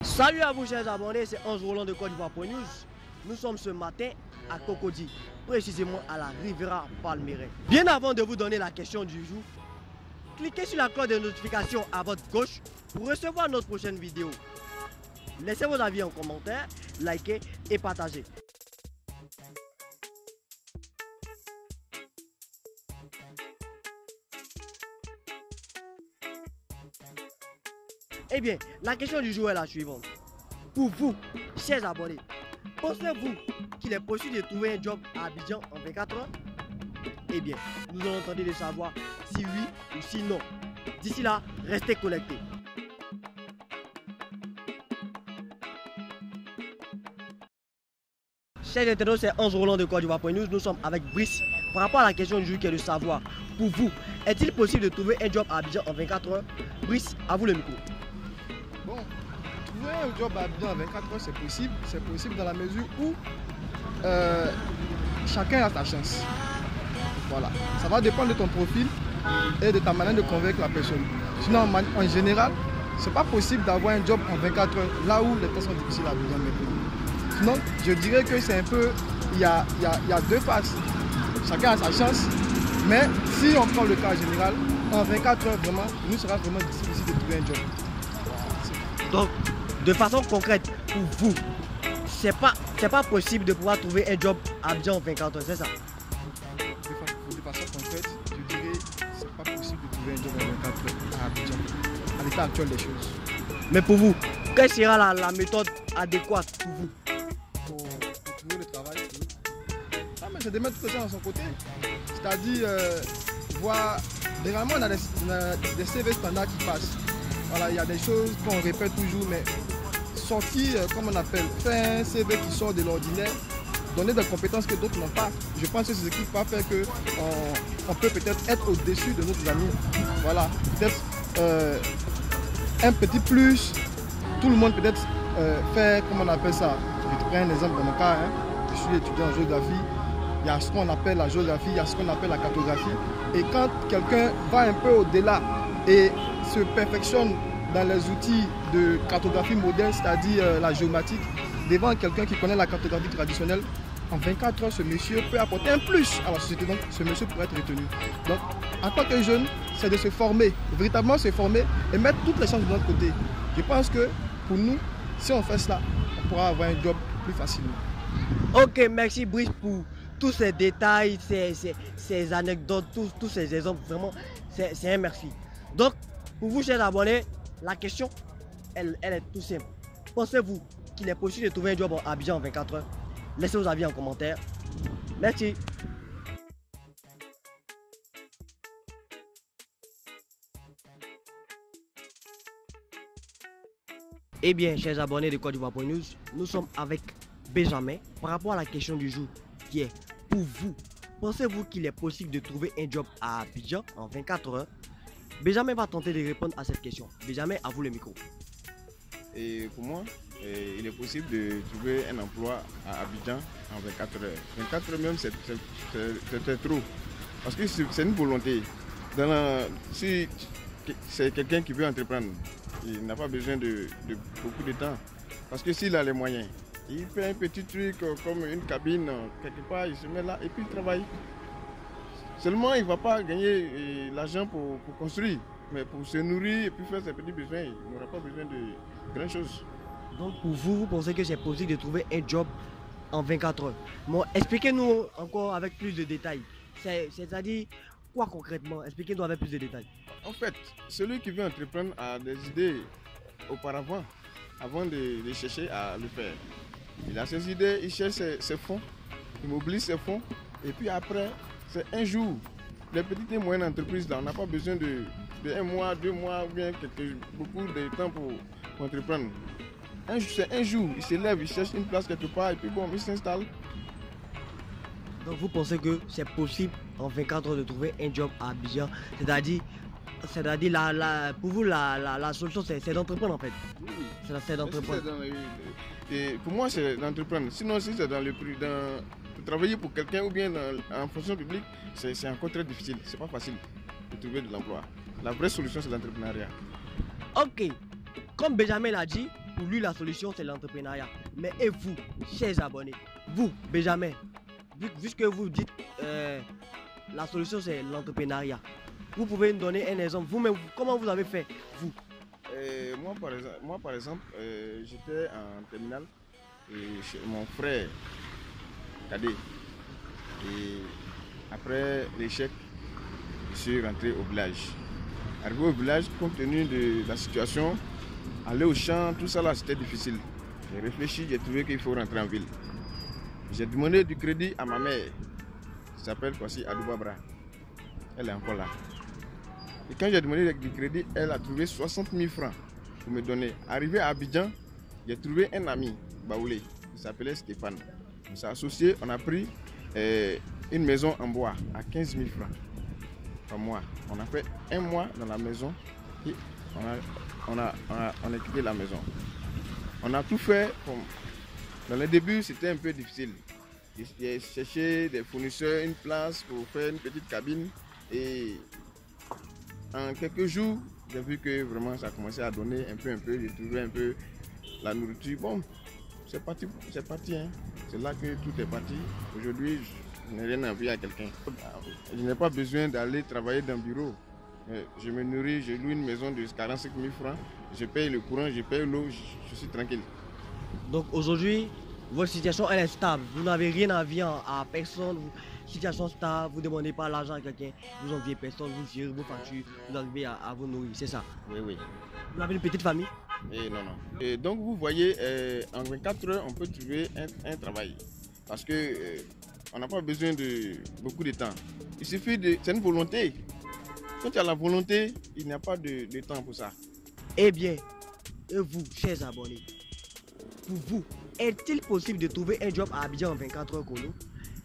Salut à vous chers abonnés, c'est Ange Roland de Côte d'Ivoire News. Nous sommes ce matin à Cocody, précisément à la Riviera Palmeraie. Bien avant de vous donner la question du jour, cliquez sur la cloche de notification à votre gauche pour recevoir notre prochaine vidéo. Laissez vos avis en commentaire, likez et partagez. Eh bien, la question du jour est la suivante. Pour vous, chers abonnés, pensez-vous qu'il est possible de trouver un job à Abidjan en 24 heures? Eh bien, nous allons tenter de savoir si oui ou si non. D'ici là, restez connectés. Chers internautes, c'est Ange Roland de Côte d'Ivoire News. Nous sommes avec Brice. Par rapport à la question du jour qui est de savoir, pour vous, est-il possible de trouver un job à Abidjan en 24 heures? Brice, à vous le micro. Bon, trouver un job à Abidjan en 24 heures, c'est possible. C'est possible dans la mesure où chacun a sa chance. Voilà. Ça va dépendre de ton profil et de ta manière de convaincre la personne. Sinon, en général, c'est pas possible d'avoir un job en 24 heures là où les temps sont difficiles à Abidjan maintenant. Sinon, je dirais que c'est un peu. Il y a deux faces. Chacun a sa chance. Mais si on prend le cas général, en 24 heures, vraiment, il nous sera vraiment difficile de trouver un job. Donc, de façon concrète, pour vous, c'est pas possible de pouvoir trouver un job à Abidjan en 24 heures, c'est ça? De façon concrète, je dirais c'est pas possible de trouver un job en 24 heures à Abidjan, à l'état actuel des choses. Mais pour vous, quelle sera la méthode adéquate pour vous? Pour trouver le travail, c'est de mettre tout ça dans son côté. C'est-à-dire, voir. Généralement, on a des CV standards qui passent. Voilà, il y a des choses qu'on répète toujours, mais sortir, comme on appelle, faire un CV qui sort de l'ordinaire, donner des compétences que d'autres n'ont pas. Je pense que c'est ce qui va faire qu'on peut peut-être être au-dessus de nos amis. Voilà, peut-être un petit plus. Tout le monde peut-être fait, comme on appelle ça. Je te prends un exemple dans mon cas, hein. Je suis étudiant en géographie. Il y a ce qu'on appelle la géographie, il y a ce qu'on appelle la cartographie. Et quand quelqu'un va un peu au-delà et se perfectionne dans les outils de cartographie moderne, c'est-à-dire la géomatique, devant quelqu'un qui connaît la cartographie traditionnelle, en 24 heures, ce monsieur peut apporter un plus à la société. Donc, ce monsieur pourrait être retenu. Donc, en tant que jeune, c'est de se former, véritablement se former et mettre toutes les chances de notre côté. Je pense que pour nous, si on fait cela, on pourra avoir un job plus facilement. Ok, merci Brice pour tous ces détails, ces anecdotes, tous ces exemples. Vraiment, c'est un merci. Donc, pour vous, chers abonnés, la question, elle est tout simple. Pensez-vous qu'il est possible de trouver un job à Abidjan en 24 heures? Laissez vos avis en commentaire. Merci. Eh bien, chers abonnés de Côte d'Ivoire News, nous sommes avec Benjamin par rapport à la question du jour qui est, pour vous, pensez-vous qu'il est possible de trouver un job à Abidjan en 24 heures? Benjamin va tenter de répondre à cette question. Benjamin, à vous le micro. Et pour moi, il est possible de trouver un emploi à Abidjan en 24 heures. 24 heures même, c'est trop. Parce que c'est une volonté. Si c'est quelqu'un qui veut entreprendre, il n'a pas besoin de beaucoup de temps. Parce que s'il a les moyens, il fait un petit truc comme une cabine, quelque part, il se met là et puis il travaille. Seulement, il ne va pas gagner l'argent pour construire. Mais pour se nourrir et puis faire ses petits besoins, il n'aura pas besoin de grand chose. Donc pour vous, vous pensez que c'est possible de trouver un job en 24 heures? Bon, expliquez-nous encore avec plus de détails. C'est-à-dire quoi concrètement? Expliquez-nous avec plus de détails. En fait, celui qui veut entreprendre a des idées auparavant, avant de chercher à le faire. Il a ses idées, il cherche ses fonds, il mobilise ses fonds et puis après, c'est un jour. Les petites et moyennes entreprises, là, on n'a pas besoin de 1 mois, 2 mois ou bien beaucoup de temps pour entreprendre. C'est un jour, il se lève, il cherche une place quelque part et puis bon, il s'installe. Donc vous pensez que c'est possible en 24 heures de trouver un job à Abidjan? C'est-à-dire pour vous la solution c'est d'entreprendre en fait. Oui. C'est d'entreprendre. Pour moi c'est d'entreprendre. Sinon si c'est dans le prix, pour travailler pour quelqu'un ou bien en fonction publique, c'est encore très difficile. C'est pas facile de trouver de l'emploi. La vraie solution c'est l'entrepreneuriat. Ok, comme Benjamin l'a dit, Pour lui, la solution, c'est l'entrepreneuriat. Mais et vous, chers abonnés, vous, Benjamin, vu que vous dites la solution, c'est l'entrepreneuriat, vous pouvez nous donner un exemple. Vous-même, comment vous avez fait, vous? Moi, par exemple, j'étais en terminale et chez mon frère cadet. Et après l'échec, je suis rentré au village. Arrivé au village, compte tenu de la situation, aller au champ, tout ça là, c'était difficile. J'ai réfléchi, j'ai trouvé qu'il faut rentrer en ville. J'ai demandé du crédit à ma mère, qui s'appelle Kwasi Adoubabra. Elle est encore là. Et quand j'ai demandé du crédit, elle a trouvé 60 000 francs pour me donner. Arrivé à Abidjan, j'ai trouvé un ami, Baoulé, qui s'appelait Stéphane. On s'est associés, on a pris une maison en bois à 15 000 francs par mois. On a fait un mois dans la maison et on a quitté la maison. On a tout fait. Dans le début, c'était un peu difficile. J'ai cherché des fournisseurs, une place pour faire une petite cabine. Et en quelques jours, j'ai vu que vraiment ça commençait à donner un peu. J'ai trouvé un peu la nourriture. Bon, c'est parti. Hein. C'est là que tout est parti. Aujourd'hui, je n'ai rien à envier à quelqu'un. Je n'ai pas besoin d'aller travailler dans le bureau. Je me nourris, je loue une maison de 45 000 francs. Je paye le courant, je paye l'eau, je suis tranquille. Donc aujourd'hui, votre situation elle est stable. Vous n'avez rien à envier à personne. Situation stable, vous ne demandez pas l'argent à quelqu'un. Vous n'enviez personne, vous gérez vos factures, vous arrivez à vous nourrir, c'est ça? Oui. Vous avez une petite famille? Non. Et donc vous voyez, en 24 heures, on peut trouver un travail. Parce que on n'a pas besoin de beaucoup de temps. Il suffit de... C'est une volonté. Quand il y a la volonté, il n'y a pas de temps pour ça. Eh bien, et vous, chers abonnés, pour vous, est-il possible de trouver un job à Abidjan en 24 heures chrono?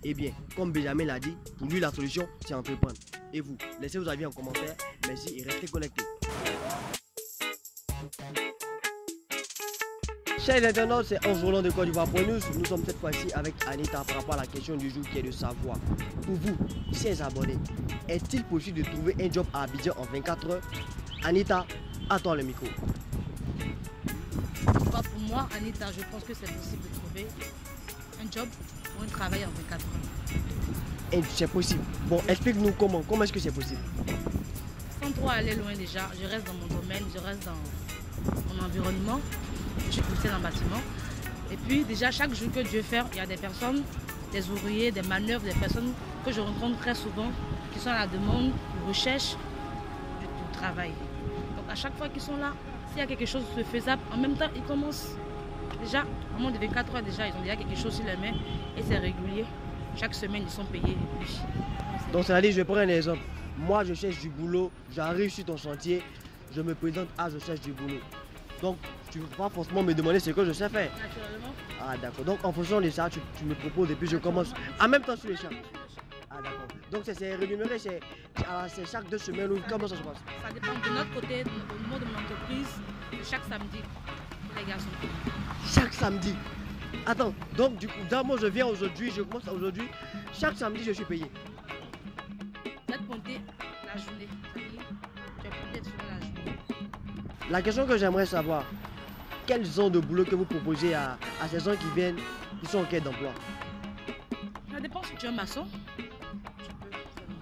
Eh bien, comme Benjamin l'a dit, pour lui la solution, c'est entreprendre. Et vous, laissez vos avis en commentaire. Merci et restez connectés. Chers internautes, c'est Ange Roland de Côte d'Ivoire News. Nous sommes cette fois-ci avec Anita par rapport à la question du jour qui est de savoir. Pour vous, chers abonnés, est-il possible de trouver un job à Abidjan en 24 heures? Anita, à toi le micro. Pour moi, Anita, je pense que c'est possible de trouver un job ou un travail en 24 heures. C'est possible. Bon, explique-nous comment. Comment est-ce que c'est possible? Sans trop aller loin déjà, je reste dans mon domaine, je reste dans mon environnement. Je suis poussée dans le bâtiment. Et puis déjà, chaque jour que Dieu fait, il y a des personnes, des ouvriers, des manœuvres, des personnes que je rencontre très souvent qui sont à la demande, de recherche du travail. Donc à chaque fois qu'ils sont là, s'il y a quelque chose de faisable, en même temps, ils commencent déjà, en moins de 24 heures déjà, ils ont déjà quelque chose sur les mains et c'est régulier. Chaque semaine, ils sont payés. Donc ça veut dire, je vais prendre un exemple. Moi, je cherche du boulot, j'arrive sur ton chantier, je me présente, je cherche du boulot. Donc, tu ne peux pas forcément me demander ce que je sais faire. Naturellement. Ah d'accord. Donc en fonction de ça, tu me proposes et puis je commence en même temps sur les champs. Ah d'accord. Donc c'est rémunéré, c'est chaque 2 semaines ou comment ça se passe? Ça dépend de notre côté, au niveau de mon entreprise, chaque samedi, les gars sont payés. Chaque samedi. Attends, donc du coup, moi je viens aujourd'hui, je commence aujourd'hui, chaque samedi je suis payé. Vous êtes pointé la journée, c'est-à-dire tu es pointé sur la journée. La question que j'aimerais savoir, quels sont de boulot que vous proposez à ces gens qui viennent, qui sont en quête d'emploi? Ça dépend si tu es un maçon,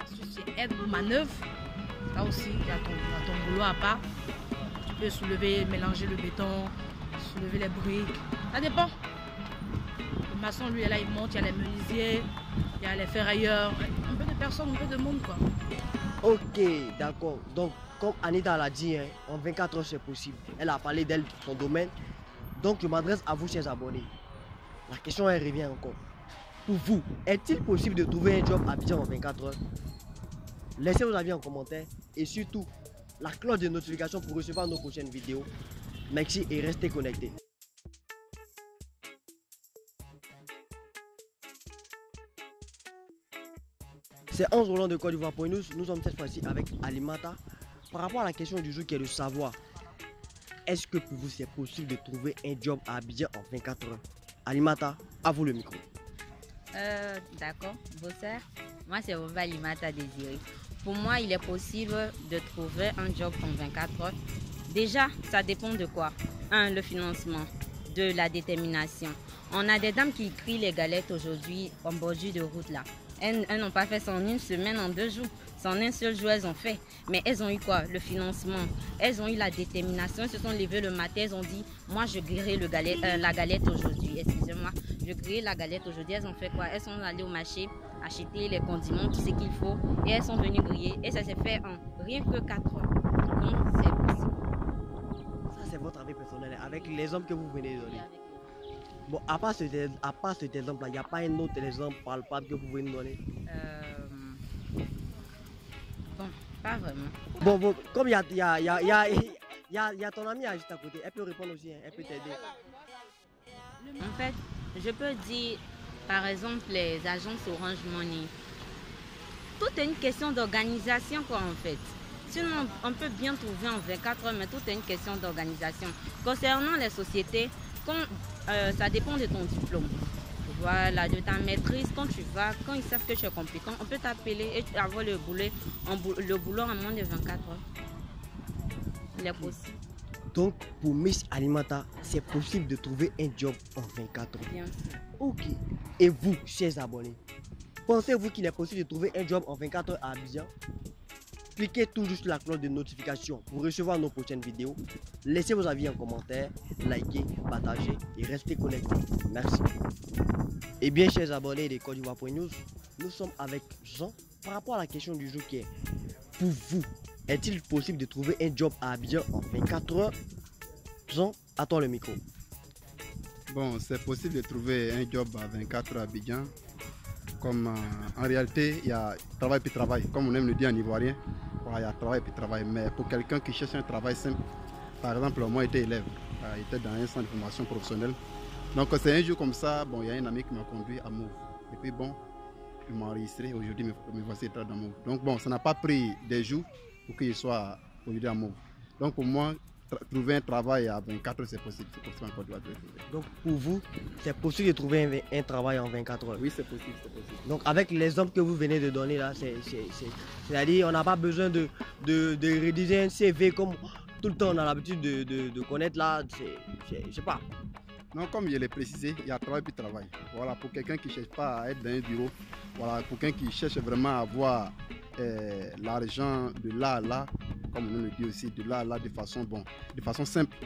si tu aides aux manœuvres, là aussi il y a ton boulot à part. Tu peux soulever, mélanger le béton, soulever les briques, ça dépend. Le maçon lui est là, il monte, il y a les menuisiers, il y a les ferrailleurs, un peu de personnes, un peu de monde quoi. Ok, d'accord. Donc comme Anita l'a dit, hein, en 24 heures c'est possible. Elle a parlé d'elle, son domaine. Donc je m'adresse à vous chers abonnés. La question elle revient encore. Pour vous, est-il possible de trouver un job à Abidjan en 24 heures? Laissez vos avis en commentaire et surtout la cloche de notification pour recevoir nos prochaines vidéos. Merci et restez connectés. C'est Ange Roland de Côte d'Ivoire News. Nous sommes cette fois-ci avec Alimata. Par rapport à la question du jour qui est de savoir, est-ce que pour vous c'est possible de trouver un job à Abidjan en 24 heures? Alimata, à vous le micro. D'accord, bonsoir. Moi c'est Ova Alimata Désiré. Pour moi, il est possible de trouver un job en 24 heures Déjà, ça dépend de quoi? 1, le financement. 2, la détermination. On a des dames qui crient les galettes aujourd'hui en bordure de route là. Elles n'ont pas fait ça en une semaine, en 2 jours. C'est en un seul jour, elles ont fait. Mais elles ont eu quoi? Le financement. Elles ont eu la détermination. Elles se sont levées le matin. Elles ont dit, moi, je grillerai la galette aujourd'hui. Excusez-moi. Je grillerai la galette aujourd'hui. Elles ont fait quoi? Elles sont allées au marché, acheter les condiments, tout ce qu'il faut. Et elles sont venues griller. Et ça s'est fait en rien que 4 heures. Donc, c'est possible. Ça, c'est votre avis personnel avec les hommes que vous venez de donner. Bon, à part cet exemple-là, il n'y a pas un autre exemple palpable que vous venez de donner? Bon, pas vraiment. Bon, comme il y a ton amie juste à côté, elle peut répondre aussi, hein, elle peut t'aider. En fait, je peux dire, par exemple, les agences Orange Money. Tout est une question d'organisation, quoi, en fait. Sinon, on peut bien trouver en 24 heures, mais tout est une question d'organisation. Concernant les sociétés, ça dépend de ton diplôme. Voilà, de ta maîtrise, quand tu vas, quand ils savent que tu es compétent, on peut t'appeler et avoir le boulot en moins de 24 heures. Il est possible. Donc, pour Miss Alimata, c'est possible de trouver un job en 24 heures. Bien sûr. Ok. Et vous, chers abonnés, pensez-vous qu'il est possible de trouver un job en 24 heures à Abidjan? Cliquez toujours sur la cloche de notification pour recevoir nos prochaines vidéos. Laissez vos avis en commentaire, likez, partagez et restez connectés. Merci. Et bien, chers abonnés de Côte d'Ivoire.news, nous sommes avec Jean par rapport à la question du jour qui est: pour vous, est-il possible de trouver un job à Abidjan en 24 heures? Jean, à toi le micro. Bon, c'est possible de trouver un job à 24 heures à Abidjan. Comme en réalité, il y a travail puis travail. Comme on aime le dire en ivoirien, il y a travail puis travail. Mais pour quelqu'un qui cherche un travail simple, par exemple, moi j'étais élève, j'étais dans un centre de formation professionnelle. Donc c'est un jour comme ça, bon, il y a un ami qui m'a conduit à Mauve. Et puis bon, il m'a enregistré, aujourd'hui me voici dans Mauve. Donc bon, ça n'a pas pris des jours pour qu'il soit aujourd'hui à Mauve. Donc pour moi, trouver un travail à 24 heures, c'est possible. C'est possible encore de trouver. Donc pour vous, c'est possible de trouver un travail en 24 heures? Oui, c'est possible, c'est possible. Donc avec l'exemple que vous venez de donner là, c'est-à-dire on n'a pas besoin de rédiger un CV comme tout le temps on a l'habitude de connaître là, je sais pas. Non, comme je l'ai précisé, il y a travail puis travail. Voilà, pour quelqu'un qui ne cherche pas à être dans un bureau, voilà, pour quelqu'un qui cherche vraiment à avoir l'argent de là à là, comme on le dit aussi, de là à là de façon simple.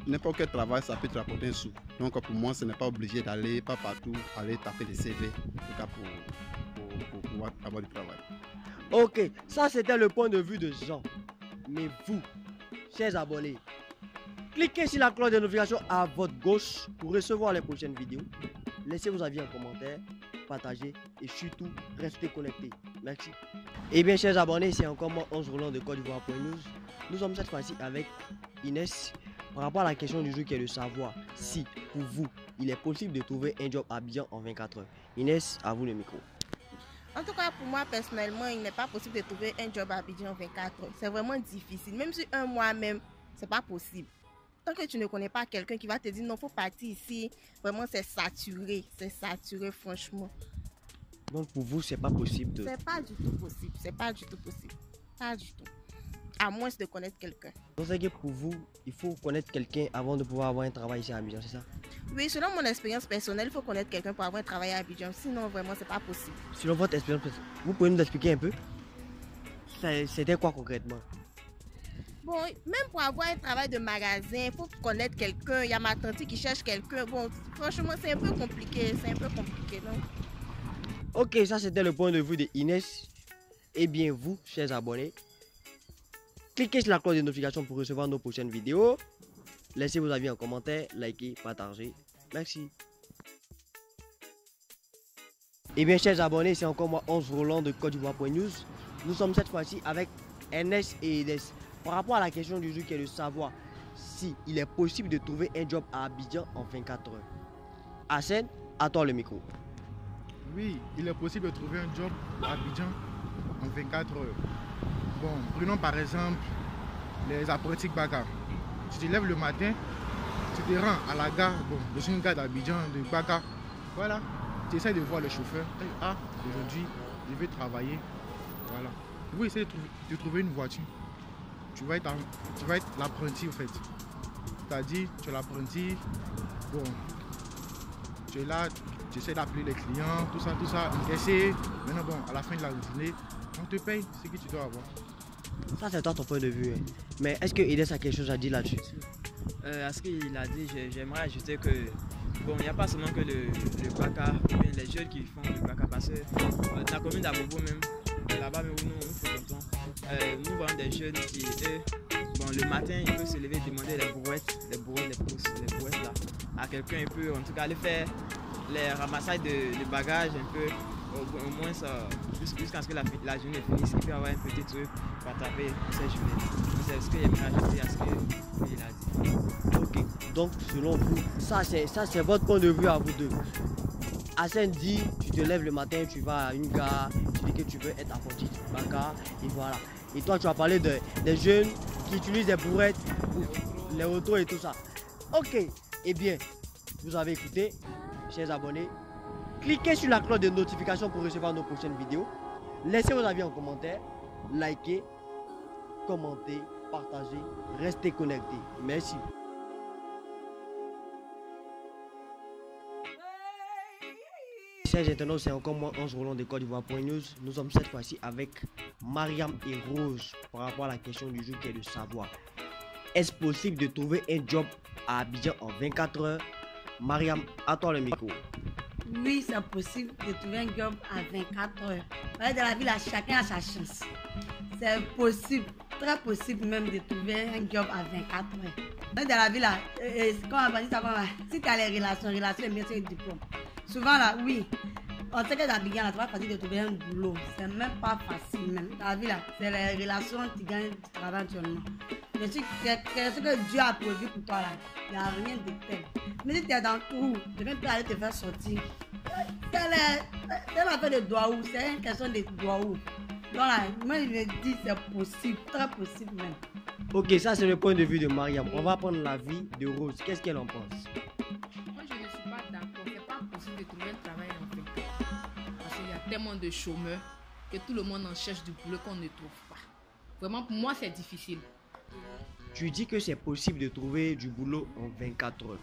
N'importe quel travail, ça peut te rapporter un sou. Donc pour moi, ce n'est pas obligé d'aller, pas partout, aller taper des CV, en tout cas pour pouvoir avoir du travail. Ok, ça c'était le point de vue de Jean. Mais vous, chers abonnés, cliquez sur la cloche de notification à votre gauche pour recevoir les prochaines vidéos. Laissez vos avis en commentaire, partagez et surtout restez connectés. Merci. Et bien chers abonnés, c'est encore moi, Onze Roland de Côte d'Ivoire.news. Nous sommes cette fois-ci avec Inès par rapport à la question du jour qui est de savoir si pour vous, il est possible de trouver un job à Abidjan en 24 heures. Inès, à vous le micro. En tout cas, pour moi, personnellement, il n'est pas possible de trouver un job à Abidjan en 24 heures. C'est vraiment difficile. Même si un mois même, c'est pas possible. Tant que tu ne connais pas quelqu'un qui va te dire non, faut partir ici, vraiment c'est saturé franchement. Donc pour vous, c'est pas possible de... C'est pas du tout possible, c'est pas du tout possible, pas du tout. À moins de connaître quelqu'un. Donc c'est que pour vous, il faut connaître quelqu'un avant de pouvoir avoir un travail ici à Abidjan, c'est ça? Oui, selon mon expérience personnelle, il faut connaître quelqu'un pour avoir un travail à Abidjan, sinon vraiment c'est pas possible. Selon votre expérience, vous pouvez nous expliquer un peu? C'était quoi concrètement? Bon, même pour avoir un travail de magasin, il faut connaître quelqu'un. Il y a ma tante qui cherche quelqu'un. Bon, franchement, c'est un peu compliqué. Non? Ok, ça c'était le point de vue de Inès. Et bien vous, chers abonnés, cliquez sur la cloche de notification pour recevoir nos prochaines vidéos. Laissez vos avis en commentaire, likez, partagez. Merci. Et bien chers abonnés, c'est encore moi, Onze Roland de Côte d'Ivoire.news. Nous sommes cette fois-ci avec Ernest et Inès. Par rapport à la question du jour qui est de savoir si il est possible de trouver un job à Abidjan en 24 heures. Hassan, à toi le micro. Oui, il est possible de trouver un job à Abidjan en 24 heures. Bon, prenons par exemple les apprentis Baka. Tu te lèves le matin, tu te rends à la gare, bon, dans une gare d'Abidjan, de Baka. Voilà, tu essaies de voir le chauffeur. Ah, aujourd'hui, je vais travailler. Voilà. Vous essayez de trouver une voiture. tu vas être l'apprenti en fait. C'est-à-dire, tu es l'apprenti, bon, tu es là, tu essaies d'appeler les clients, tout ça, encaisser. Maintenant, bon, à la fin de la journée, on te paye ce que tu dois avoir. Ça, c'est toi ton point de vue. Hein. Mais est-ce que Ides a quelque chose à dire là-dessus? À ce qu'il a dit, j'aimerais ajouter que bon, il n'y a pas seulement que le BACA, ou bien les jeunes qui font le BACA, parce que dans la commune d'Abobo même, là-bas même où nous fréquentons, nous voyons des jeunes qui, eux, bon, le matin, ils peuvent se lever et demander les brouettes, les brouettes là, à quelqu'un, il peut en tout cas aller faire les ramassages de bagages un peu, au moins ça, jusqu'à ce que la journée finisse, il peut avoir un petit truc pour attraper cette journée. C'est ce que j'aimerais ajouter à ce qu'il a dit. Ok, donc selon vous, ça c'est votre point de vue à vous deux. Hassan dit, tu te lèves le matin, tu vas à une gare, tu dis que tu veux être apprenti du BACA, et voilà. Et toi, tu as parlé des jeunes qui utilisent des bourrettes, les autos et tout ça. Ok, eh bien, vous avez écouté, chers abonnés. Cliquez sur la cloche de notification pour recevoir nos prochaines vidéos. Laissez vos avis en commentaire, likez, commentez, partagez, restez connectés. Merci. Chers internautes, c'est encore moi, Ange Roland de Côte d'Ivoire.news. Nous sommes cette fois-ci avec Mariam et Rose par rapport à la question du jour qui est de savoir: est-ce possible de trouver un job à Abidjan en 24 heures? Mariam, à toi le micro. Oui, c'est possible de trouver un job à 24 heures. Dans la vie, là, chacun a sa chance. C'est possible, très possible même de trouver un job à 24 heures. Dans la vie, là, si tu as les relations, bien sûr, le diplôme. Souvent, là, oui, on sait que d'Abidjan, là, c'est pas facile de trouver un boulot. C'est même pas facile, même. Dans la vie, là, c'est les relations qui gagnent du travail actuellement. Mais si c'est ce que Dieu a prévu pour toi, là, il n'y a rien de tel. Mais si tu es dans le trou, tu ne peux pas aller te faire sortir. C'est l'affaire de doigt où, c'est une question de doigt où. Donc là, moi je me dis c'est possible, très possible même. Ok, ça c'est le point de vue de Mariam. On va prendre l'avis de Rose. Qu'est-ce qu'elle en pense? Moi je ne suis pas d'accord. C'est pas possible de trouver un travail en fait. Parce qu'il y a tellement de chômeurs que tout le monde en cherche du boulot qu'on ne trouve pas. Vraiment pour moi c'est difficile. Tu dis que c'est possible de trouver du boulot en 24 heures.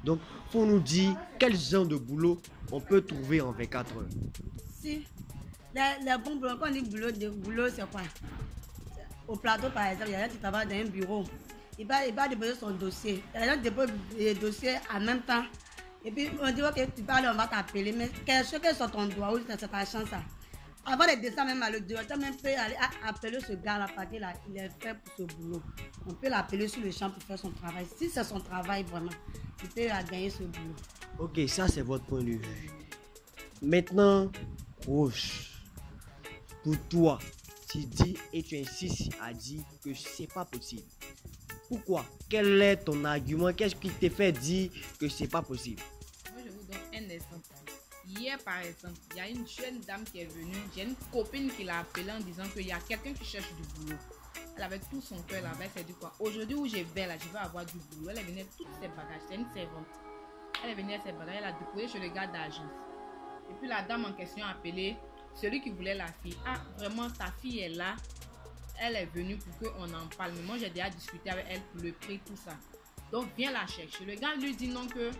Donc, faut nous dire quel genre de boulot on peut trouver en 24 heures. Si, les bons boulots, quand on dit boulot, c'est quoi? Au plateau, par exemple, il y a quelqu'un qui travaille dans un bureau. Il va déposer son dossier. Il y a des gens qui déposent les dossiers en même temps. Et puis, on dit, ok, tu parles, on va t'appeler. Mais ce que sur ton doigt, c'est ta chance. Avant de descendre même à le directeur, même peut aller appeler ce gars-là, parce qu'il est fait pour ce boulot. On peut l'appeler sur le champ pour faire son travail. Si c'est son travail vraiment, il peut gagner ce boulot. Ok, ça c'est votre point de vue. Maintenant, Roche, pour toi, tu dis et tu insistes à dire que c'est pas possible. Pourquoi? Quel est ton argument? Qu'est-ce qui te fait dire que c'est pas possible? Moi je vous donne un exemple. Hier, par exemple, il y a une jeune dame qui est venue. J'ai une copine qui l'a appelée en disant qu'il y a quelqu'un qui cherche du boulot. Elle avait tout son cœur là-bas. Elle s'est dit quoi? Aujourd'hui où je vais là, je vais avoir du boulot. Elle est venue avec tous ses bagages. C'est une servante. Elle est venue avec ses bagages. Elle a déposé chez le gars d'agence. Et puis la dame en question a appelé celui qui voulait la fille. Ah, vraiment, ta fille est là. Elle est venue pour qu'on en parle. Mais moi, j'ai déjà discuté avec elle pour le prix, tout ça. Donc, viens la chercher. Le gars lui dit non que...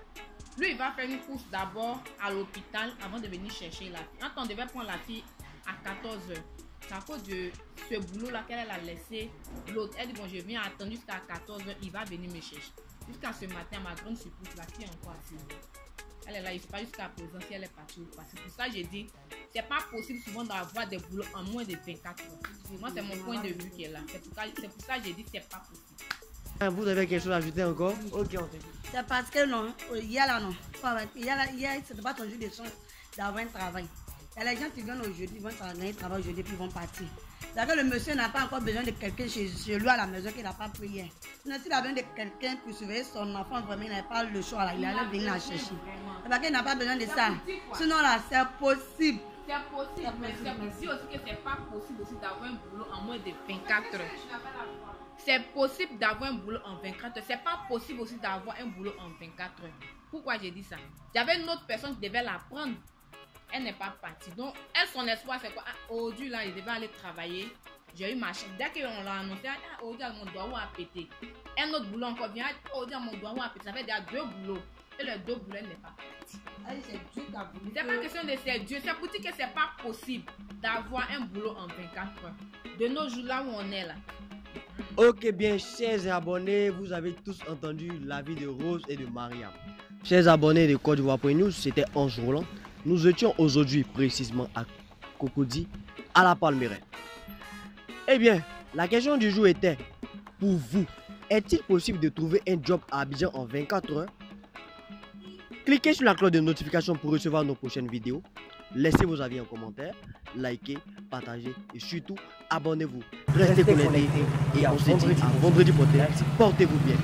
Lui, il va faire une course d'abord à l'hôpital avant de venir chercher la fille. Quand on devait prendre la fille à 14 h, c'est à cause de ce boulot-là qu'elle a laissé l'autre. Elle dit, bon, je viens attendre jusqu'à 14 h, il va venir me chercher. Jusqu'à ce matin, ma grande surprise, la fille est encore assise. Elle est là, il ne sait pas jusqu'à présent si elle est partie ou pas. C'est pour ça que j'ai dit, c'est pas possible souvent d'avoir des boulots en moins de 24 heures. Moi, c'est mon point de vue qui est là. C'est pour ça que j'ai dit, c'est pas possible. Vous avez quelque chose à ajouter encore? Ok, on t'écoute. C'est parce que non, il y a là non. C'est pas ton jour de chance d'avoir un travail. Il y a les gens qui viennent aujourd'hui, ils vont gagner un travail aujourd'hui puis ils vont partir. C'est-à-dire que le monsieur n'a pas encore besoin de quelqu'un chez lui à la maison qu'il n'a pas pris hier. Sinon, s'il a besoin de quelqu'un pour surveiller son enfant, vraiment, il n'a pas le choix là. Il allait venir la chercher. C'est parce qu'il n'a pas besoin de ça. Sinon là, c'est possible. C'est possible, mais c'est aussi que c'est pas possible aussi d'avoir un boulot en moins de 24 heures. C'est possible d'avoir un boulot en 24 heures. C'est pas possible aussi d'avoir un boulot en 24 heures. Pourquoi j'ai dit ça? Il y avait une autre personne qui devait la prendre. Elle n'est pas partie. Donc, elle, son espoir, c'est quoi? Aujourd'hui, là, il devait aller travailler. J'ai eu ma chance. Dès qu'on l'a annoncé, on dit mon doigt a pété. Un autre boulot encore vient, on dit mon doigt a pété. Ça fait déjà 2 boulots. Et les 2 boulots n'est pas parti. C'est pas question de c'est Dieu. C'est pour dire que c'est pas possible d'avoir un boulot en 24 heures. De nos jours là où on est là. Ok bien, chers abonnés, vous avez tous entendu l'avis de Rose et de Mariam. Chers abonnés de Côte d'Ivoire News, c'était Ange Roland. Nous étions aujourd'hui précisément à Cocody, à la Palmeraie. Eh bien, la question du jour était, pour vous, est-il possible de trouver un job à Abidjan en 24 heures? Cliquez sur la cloche de notification pour recevoir nos prochaines vidéos. Laissez vos avis en commentaire, likez, partagez et surtout abonnez-vous. Restez connectés et on se dit à vendredi prochain. Portez-vous bien.